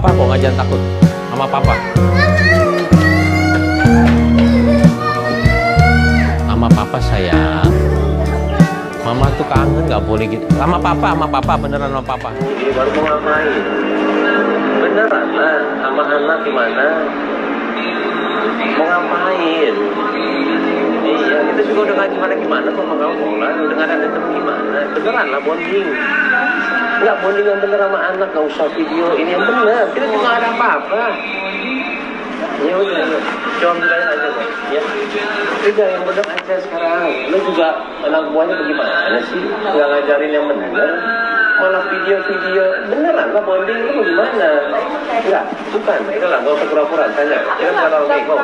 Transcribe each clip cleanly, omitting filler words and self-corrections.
papa kok, nggak jangan takut sama papa. Sama papa sayang. Mama tuh kangen, nggak boleh gitu. Sama papa, beneran sama papa. Ini baru mau ngapain? Beneran lah, sama anak gimana? Mau ngapain? Iya, kita juga udah nggak gimana kok sama kamu lah. Udah nggak ada temen gimana? Beneran lah bonding. Nggak bonding yang bener sama anak, nggak usah video ini yang bener. Kita juga nggak ada apa-apa. Ya udah, coba bilangin aja kok. Ya, udah yang bener aja sekarang. Lo juga anak buahnya bagaimana sih? Nggak ngajarin yang bener. Malah video-video beneran lah bonding itu bagaimana? Enggak, bukan. Itu lah, nggak usah pura-pura. Tanya. Kita kalau kok.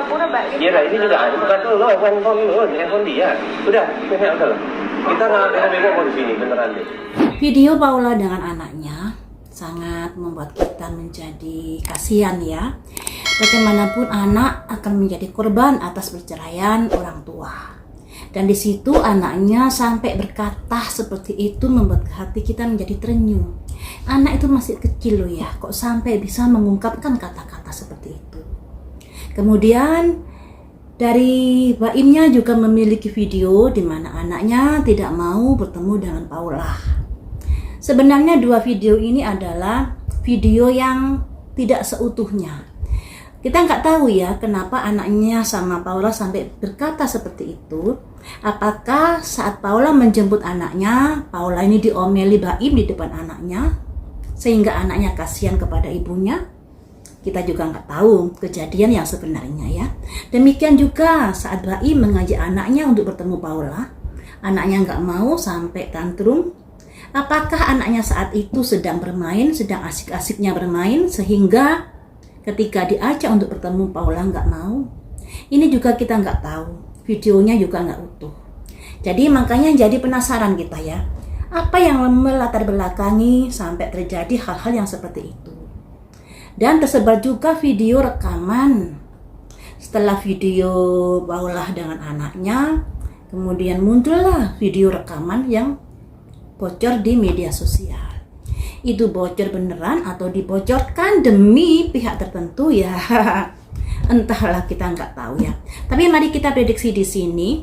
Iya, ini juga ada. Bukan lo, handphone dia. Udah lah. Kita nggak bego-bego kok di sini, beneran deh. Video Paula dengan anaknya sangat membuat kita menjadi kasihan ya. Bagaimanapun anak akan menjadi korban atas perceraian orang tua. Dan di situ anaknya sampai berkata seperti itu membuat hati kita menjadi terenyuh. Anak itu masih kecil loh ya, kok sampai bisa mengungkapkan kata-kata seperti itu. Kemudian dari Baimnya juga memiliki video di mana anaknya tidak mau bertemu dengan Paula. Sebenarnya dua video ini adalah video yang tidak seutuhnya. Kita nggak tahu ya kenapa anaknya sama Paula sampai berkata seperti itu. Apakah saat Paula menjemput anaknya, Paula ini diomeli Baim di depan anaknya sehingga anaknya kasihan kepada ibunya? Kita juga nggak tahu kejadian yang sebenarnya ya. Demikian juga saat Baim mengajak anaknya untuk bertemu Paula, anaknya nggak mau sampai tantrum. Apakah anaknya saat itu sedang bermain, sedang asik-asiknya bermain sehingga ketika diajak untuk bertemu Paula nggak mau? Ini juga kita nggak tahu, videonya juga nggak utuh. Jadi makanya jadi penasaran kita ya, apa yang melatar belakangi sampai terjadi hal-hal yang seperti itu. Dan tersebar juga video rekaman. Setelah video Paula dengan anaknya, kemudian muncullah video rekaman yang bocor di media sosial. Itu bocor beneran atau dibocorkan demi pihak tertentu ya? Entahlah, kita nggak tahu ya. Tapi mari kita prediksi di sini.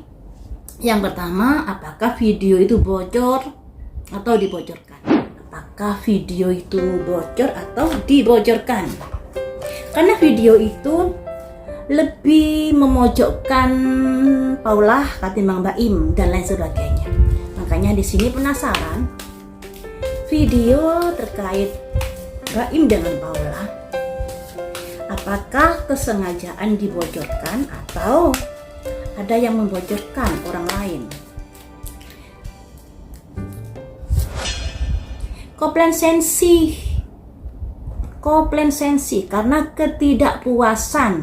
Yang pertama, apakah video itu bocor atau dibocorkan? Apakah video itu bocor atau dibocorkan? Karena video itu lebih memojokkan Paula ketimbang Baim dan lain sebagainya. Makanya di sini penasaran video terkait Baim dengan Paula. Apakah kesengajaan dibocorkan atau ada yang membocorkan orang lain? Komplasensi karena ketidakpuasan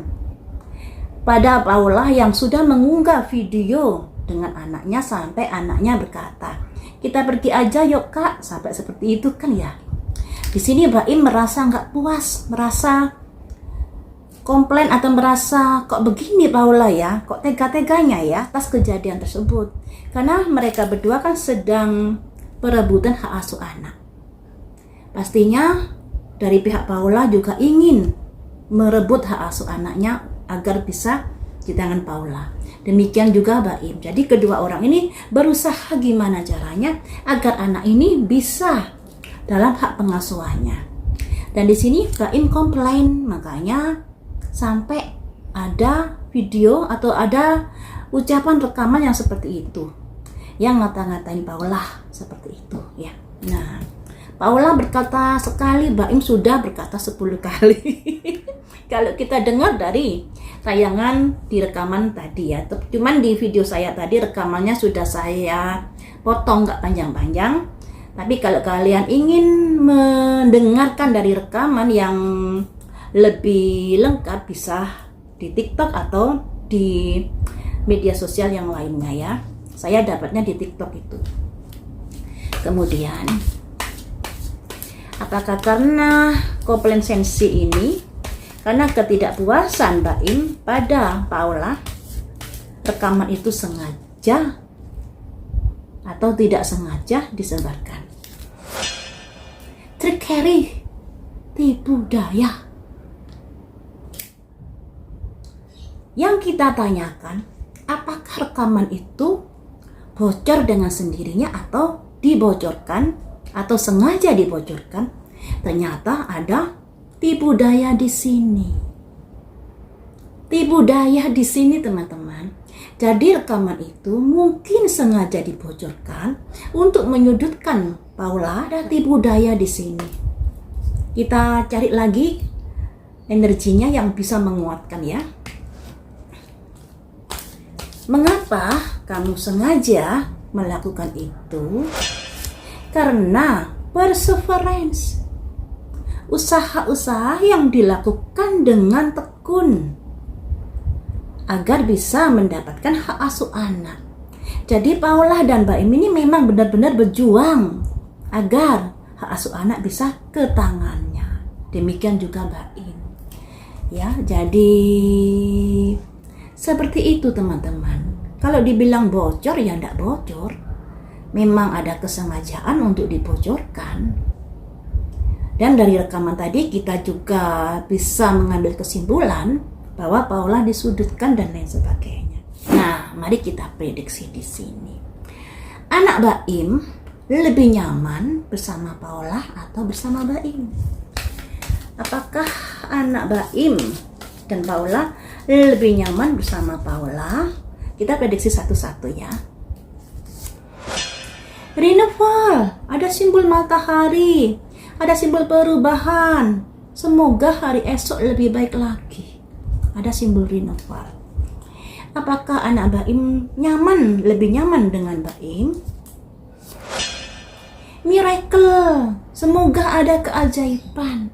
pada Paula yang sudah mengunggah video dengan anaknya sampai anaknya berkata, "Kita pergi aja yuk kak," sampai seperti itu kan ya. Di sini Baim merasa nggak puas, merasa komplain atau merasa kok begini Paula ya, kok tega-teganya ya atas kejadian tersebut. Karena mereka berdua kan sedang perebutan hak asuh anak. Pastinya dari pihak Paula juga ingin merebut hak asuh anaknya agar bisa di tangan Paula. Demikian juga Baim. Jadi kedua orang ini berusaha gimana caranya agar anak ini bisa dalam hak pengasuhannya. Dan di sini Baim komplain, makanya sampai ada video atau ada ucapan rekaman yang seperti itu, yang ngata-ngatain Paula seperti itu ya. Nah, Paula berkata sekali, Baim sudah berkata 10 kali. Kalau kita dengar dari tayangan di rekaman tadi ya, cuman di video saya tadi rekamannya sudah saya potong nggak panjang-panjang. Tapi kalau kalian ingin mendengarkan dari rekaman yang lebih lengkap bisa di TikTok atau di media sosial yang lainnya ya. Saya dapatnya di TikTok itu. Kemudian, apakah karena komplasensi ini, karena ketidakpuasan Baim pada Paula, rekaman itu sengaja atau tidak sengaja disebarkan? Trik Harry, tipu tipu daya. Yang kita tanyakan, apakah rekaman itu bocor dengan sendirinya atau dibocorkan atau sengaja dibocorkan? Ternyata ada tipu daya di sini. Tipu daya di sini, teman-teman. Jadi rekaman itu mungkin sengaja dibocorkan untuk menyudutkan Paula. Ada tipu daya di sini. Kita cari lagi energinya yang bisa menguatkan ya. Mengapa kamu sengaja melakukan itu? Karena perseverance. Usaha-usaha yang dilakukan dengan tekun agar bisa mendapatkan hak asuh anak. Jadi Paula dan Mbak Im ini memang benar-benar berjuang agar hak asuh anak bisa ke tangannya. Demikian juga Mbak Im. Ya, jadi seperti itu teman-teman. Kalau dibilang bocor ya enggak bocor. Memang ada kesengajaan untuk dibocorkan. Dan dari rekaman tadi kita juga bisa mengambil kesimpulan bahwa Paula disudutkan dan lain sebagainya. Nah, mari kita prediksi di sini. Anak Mbak Im lebih nyaman bersama Paula atau bersama Mbak Im? Apakah anak Mbak Im dan Paula lebih nyaman bersama Paula? Kita prediksi satu-satu ya. Renewal, ada simbol matahari, ada simbol perubahan. Semoga hari esok lebih baik lagi. Ada simbol renewal. Apakah anak Mbak Im nyaman, lebih nyaman dengan Mbak Im? Miracle, semoga ada keajaiban.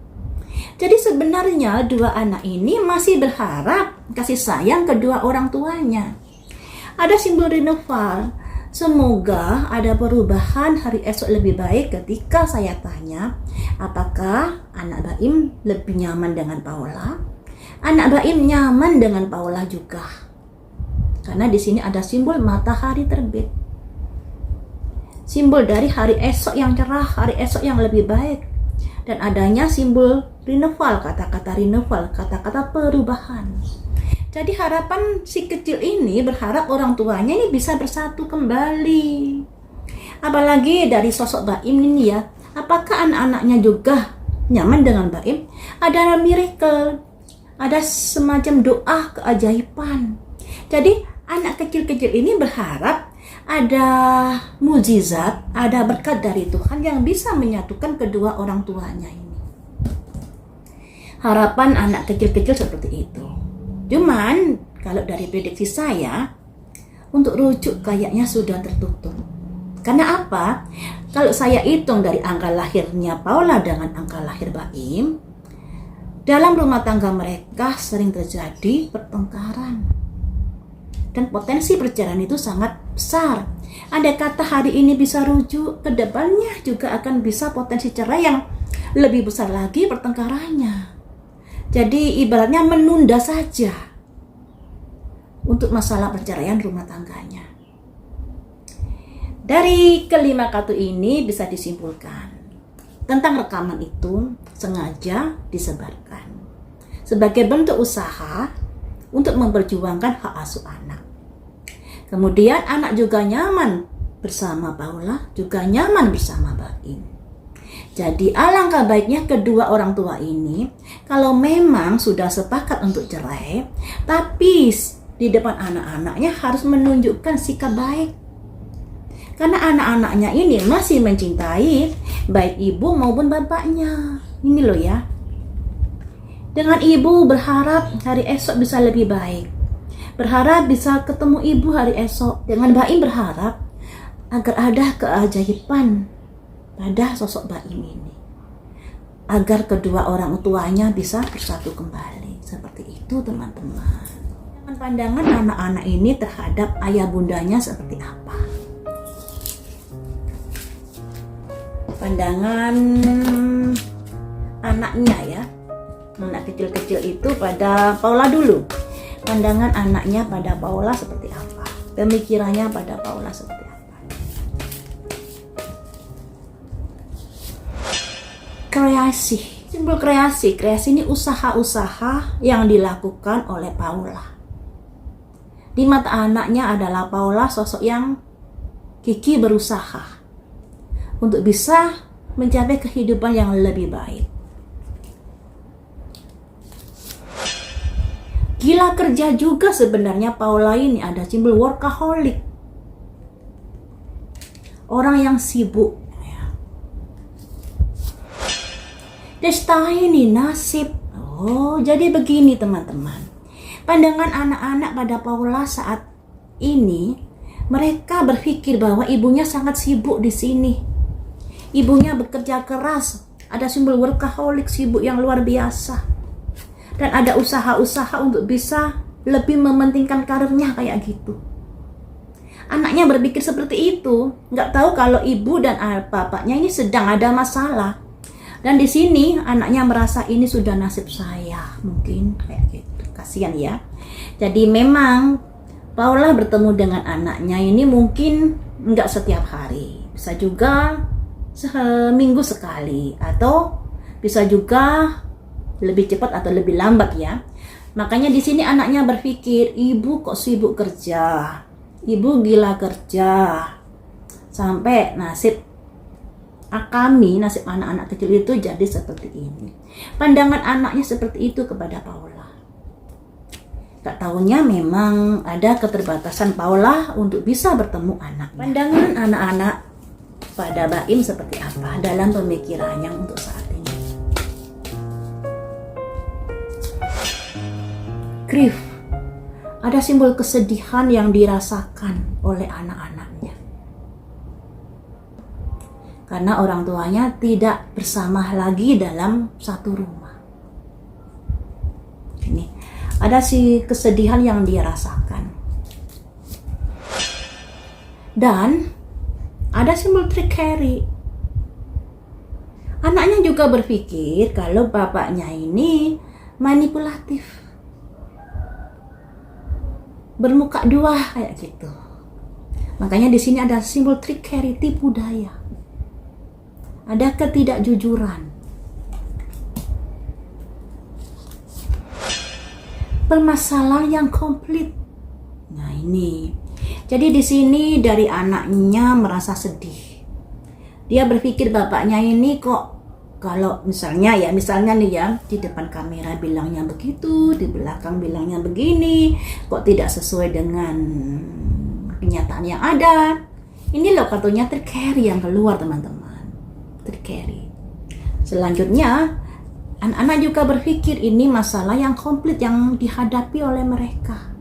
Jadi sebenarnya dua anak ini masih berharap kasih sayang kedua orang tuanya. Ada simbol renewal. Semoga ada perubahan hari esok lebih baik. Ketika saya tanya, apakah anak Mbak Im lebih nyaman dengan Paula? Anak Mbak Im nyaman dengan Paula juga. Karena di sini ada simbol matahari terbit. Simbol dari hari esok yang cerah, hari esok yang lebih baik. Dan adanya simbol renewal, kata-kata renewal, kata-kata perubahan. Jadi harapan si kecil ini berharap orang tuanya ini bisa bersatu kembali. Apalagi dari sosok Mbak Im ini ya. Apakah anak-anaknya juga nyaman dengan Mbak Im? Ada miracle, ada semacam doa keajaiban. Jadi anak kecil-kecil ini berharap ada mukjizat, ada berkat dari Tuhan yang bisa menyatukan kedua orang tuanya ini. Harapan anak kecil-kecil seperti itu. Cuman kalau dari prediksi saya, untuk rujuk kayaknya sudah tertutup. Karena apa? Kalau saya hitung dari angka lahirnya Paula dengan angka lahir Mbak Im, dalam rumah tangga mereka sering terjadi pertengkaran. Dan potensi perceraian itu sangat besar. Andai kata hari ini bisa rujuk, ke depannya juga akan bisa potensi cerai yang lebih besar lagi pertengkarannya. Jadi ibaratnya menunda saja untuk masalah perceraian rumah tangganya. Dari kelima kartu ini bisa disimpulkan tentang rekaman itu sengaja disebarkan sebagai bentuk usaha untuk memperjuangkan hak asuh anak. Kemudian anak juga nyaman bersama Paula, juga nyaman bersama Mbak Im. Jadi alangkah baiknya kedua orang tua ini kalau memang sudah sepakat untuk cerai, tapi di depan anak-anaknya harus menunjukkan sikap baik. Karena anak-anaknya ini masih mencintai baik ibu maupun bapaknya. Ini loh ya. Dengan ibu berharap hari esok bisa lebih baik. Berharap bisa ketemu ibu hari esok. Dengan Mbak Im berharap agar ada keajaiban pada sosok Mbak Im ini. Agar kedua orang tuanya bisa bersatu kembali. Seperti itu teman-teman. Pandangan anak-anak ini terhadap ayah bundanya seperti apa? Pandangan anaknya ya. Anak kecil-kecil itu pada Paula dulu. Pandangan anaknya pada Paula seperti apa? Pemikirannya pada Paula seperti apa? Kreasi. Simbol kreasi. Kreasi ini usaha-usaha yang dilakukan oleh Paula. Di mata anaknya adalah Paula sosok yang gigih berusaha untuk bisa mencapai kehidupan yang lebih baik. Gila kerja juga sebenarnya Paula ini, ada simbol workaholic. Orang yang sibuk. Destiny, nasib. Oh, jadi begini teman-teman. Pandangan anak-anak pada Paula saat ini, mereka berpikir bahwa ibunya sangat sibuk di sini. Ibunya bekerja keras, ada simbol workaholic, sibuk yang luar biasa. Dan ada usaha-usaha untuk bisa lebih mementingkan karirnya kayak gitu. Anaknya berpikir seperti itu, nggak tahu kalau ibu dan bapaknya ini sedang ada masalah. Dan di sini anaknya merasa ini sudah nasib saya, mungkin kayak gitu. Kasihan ya. Jadi memang Paula bertemu dengan anaknya ini mungkin nggak setiap hari, bisa juga seminggu sekali, atau bisa juga lebih cepat atau lebih lambat ya. Makanya di sini anaknya berpikir, ibu kok sibuk kerja, ibu gila kerja, sampai nasib kami, nasib anak-anak kecil itu jadi seperti ini. Pandangan anaknya seperti itu kepada Paula. Tak tahunya memang ada keterbatasan Paula untuk bisa bertemu anak. Pandangan anak-anak pada Baim seperti apa dalam pemikirannya untuk saat ini? Grief. Ada simbol kesedihan yang dirasakan oleh anak-anaknya. Karena orang tuanya tidak bersama lagi dalam satu rumah. Ini ada si kesedihan yang dia rasakan. Dan ada simbol trickery. Anaknya juga berpikir kalau bapaknya ini manipulatif, bermuka dua kayak gitu. Makanya di sini ada simbol trickery, tipu daya. Ada ketidakjujuran. Permasalahan yang komplit. Nah ini. Jadi di sini dari anaknya merasa sedih. Dia berpikir bapaknya ini kok kalau misalnya nih ya, di depan kamera bilangnya begitu, di belakang bilangnya begini, kok tidak sesuai dengan kenyataan yang ada. Ini loh katanya trickery yang keluar teman-teman. Trickery. Selanjutnya anak-anak juga berpikir ini masalah yang komplit yang dihadapi oleh mereka.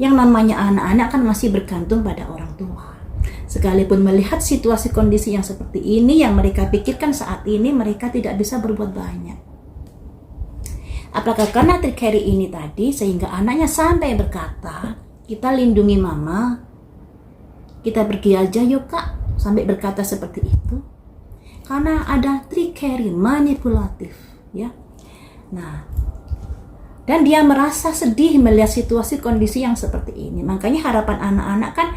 Yang namanya anak-anak kan masih bergantung pada orang tua. Sekalipun melihat situasi kondisi yang seperti ini yang mereka pikirkan saat ini, mereka tidak bisa berbuat banyak. Apakah karena trickery ini tadi sehingga anaknya sampai berkata, kita lindungi mama, kita pergi aja yuk kak, sampai berkata seperti itu. Karena ada trickery, manipulatif ya. Nah, dan dia merasa sedih melihat situasi kondisi yang seperti ini. Makanya harapan anak-anak kan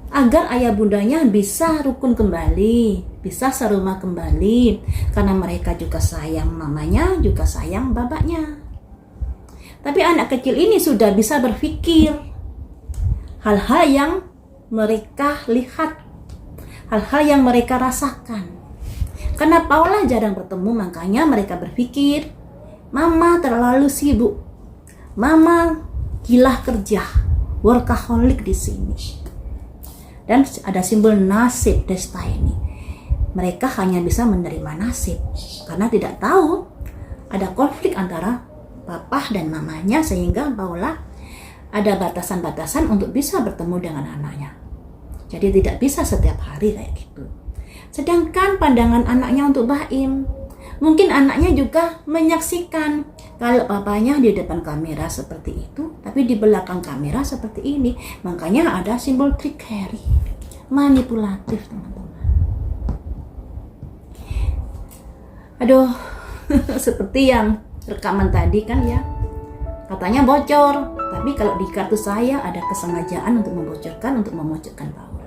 agar ayah bundanya bisa rukun kembali, bisa serumah kembali. Karena mereka juga sayang mamanya, juga sayang bapaknya. Tapi anak kecil ini sudah bisa berpikir hal-hal yang mereka lihat, hal-hal yang mereka rasakan. Karena Paula jarang bertemu, makanya mereka berpikir, mama terlalu sibuk, mama gila kerja, workaholic di sini. Dan ada simbol nasib, destiny. Mereka hanya bisa menerima nasib karena tidak tahu ada konflik antara papa dan mamanya, sehingga Paula ada batasan-batasan untuk bisa bertemu dengan anaknya. Jadi tidak bisa setiap hari kayak gitu. Sedangkan pandangan anaknya untuk Baim, mungkin anaknya juga menyaksikan kalau papanya di depan kamera seperti itu, tapi di belakang kamera seperti ini. Makanya ada simbol trickery, manipulatif teman-teman. Aduh, seperti yang rekaman tadi kan ya, katanya bocor, tapi kalau di kartu saya ada kesengajaan untuk membocorkan, untuk memojokkan Paula.